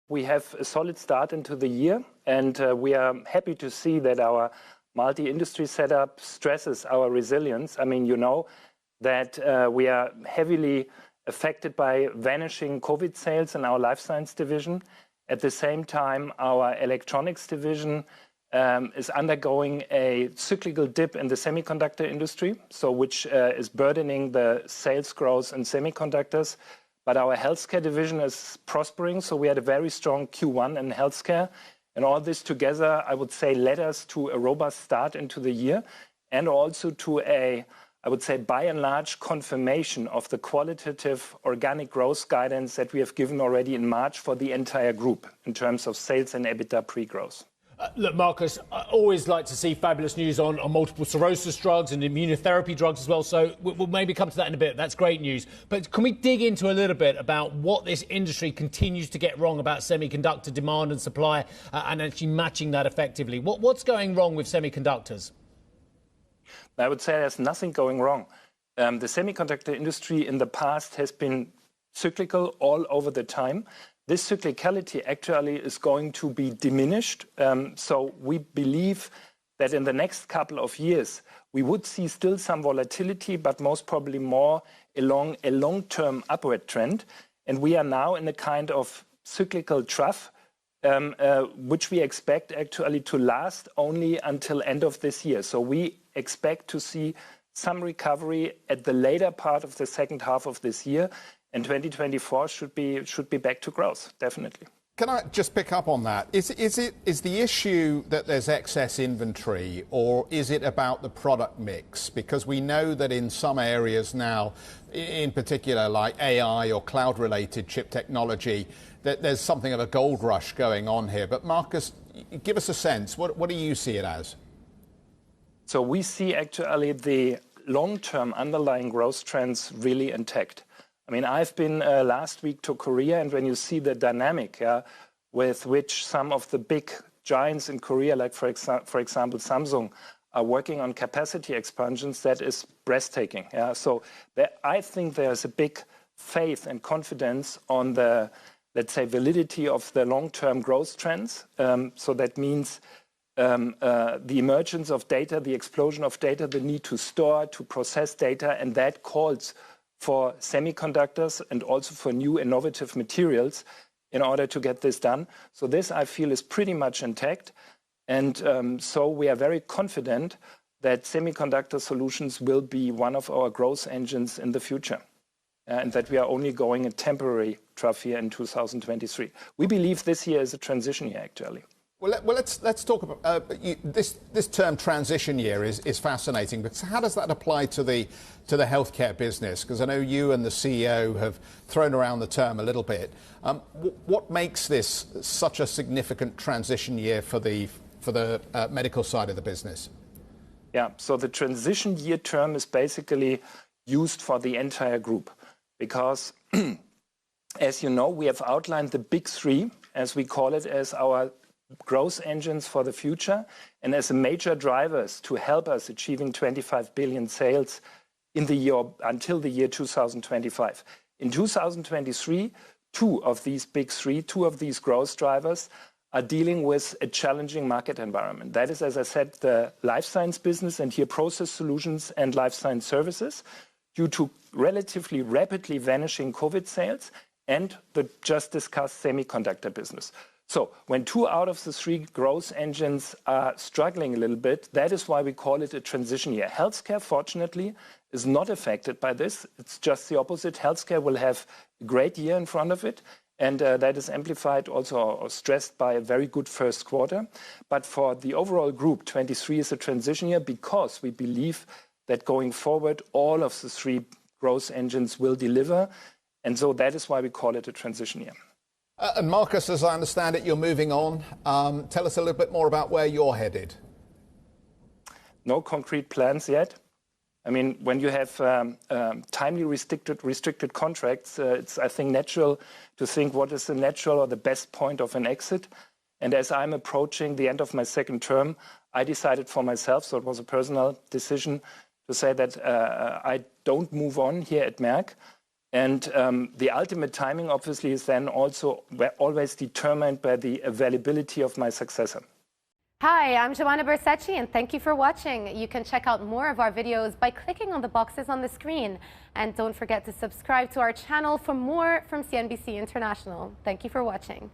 we have a solid start into the year, and we are happy to see that our multi-industry setup stresses our resilience. I mean, you know that we are heavily affected by vanishing COVID sales in our life science division. At the same time, our electronics division is undergoing a cyclical dip in the semiconductor industry, which is burdening the sales growth in semiconductors. But our healthcare division is prospering, so we had a very strong Q1 in healthcare. And all this together, I would say, led us to a robust start into the year, and also to a, I would say, by and large, confirmation of the qualitative organic growth guidance that we have given already in March for the entire group in terms of sales and EBITDA pre-growth. Look, Marcus, I always like to see fabulous news on multiple sclerosis drugs and immunotherapy drugs as well, so we'll maybe come to that in a bit. That's great news. But can we dig into a little bit about what this industry continues to get wrong about semiconductor demand and supply and actually matching that effectively? What's going wrong with semiconductors? I would say there's nothing going wrong. The semiconductor industry in the past has been cyclical all over the time. This cyclicality actually is going to be diminished. So we believe that in the next couple of years, we would see still some volatility, but most probably more along a long-term upward trend. And we are now in a kind of cyclical trough, which we expect actually to last only until end of this year. So we expect to see some recovery at the later part of the second half of this year. And 2024 should be back to growth, definitely. Can I just pick up on that? Is the issue that there's excess inventory, or is it about the product mix? Because we know that in some areas now, in particular like AI or cloud-related chip technology, that there's something of a gold rush going on here. But Marcus, give us a sense. What do you see it as? So we see actually the long-term underlying growth trends really intact. I mean, I've been last week to Korea, and when you see the dynamic with which some of the big giants in Korea, like for example Samsung, are working on capacity expansions, that is breathtaking. So I think there's a big faith and confidence on the, let's say, validity of the long-term growth trends. So that means the emergence of data, the explosion of data, the need to store, to process data, and that calls for semiconductors and also for new innovative materials in order to get this done. So this, I feel, is pretty much intact. And so we are very confident that semiconductor solutions will be one of our growth engines in the future, and that we are only going a temporary trough here in 2023. We believe this year is a transition year, actually. Well, let's talk about this term transition year is fascinating, but how does that apply to the healthcare business? Because I know you and the CEO have thrown around the term a little bit. What makes this such a significant transition year for the medical side of the business? Yeah, so the transition year term is basically used for the entire group because, as you know, we have outlined the big three, as we call it, as our growth engines for the future and as a major drivers to help us achieving 25 billion sales in the year until the year 2025. In 2023, two of these big three, two of these growth drivers are dealing with a challenging market environment. That is, as I said, the life science business and here process solutions and life science services due to relatively rapidly vanishing COVID sales and the just discussed semiconductor business. So when two out of the three growth engines are struggling a little bit, that is why we call it a transition year. Healthcare, fortunately, is not affected by this. It's just the opposite. Healthcare will have a great year in front of it. And that is amplified also or stressed by a very good first quarter. But for the overall group, 23 is a transition year because we believe that going forward, all of the three growth engines will deliver. And so that is why we call it a transition year. And Marcus, as I understand it, you're moving on. Tell us a little bit more about where you're headed. No concrete plans yet. I mean, when you have timely restricted contracts, it's, I think, natural to think what is the natural or the best point of an exit. And as I'm approaching the end of my second term, I decided for myself, so it was a personal decision, to say that I don't move on here at Merck. And the ultimate timing, obviously, is then also always determined by the availability of my successor. Hi, I'm Joanna Bersecci, and thank you for watching. You can check out more of our videos by clicking on the boxes on the screen. And don't forget to subscribe to our channel for more from CNBC International. Thank you for watching.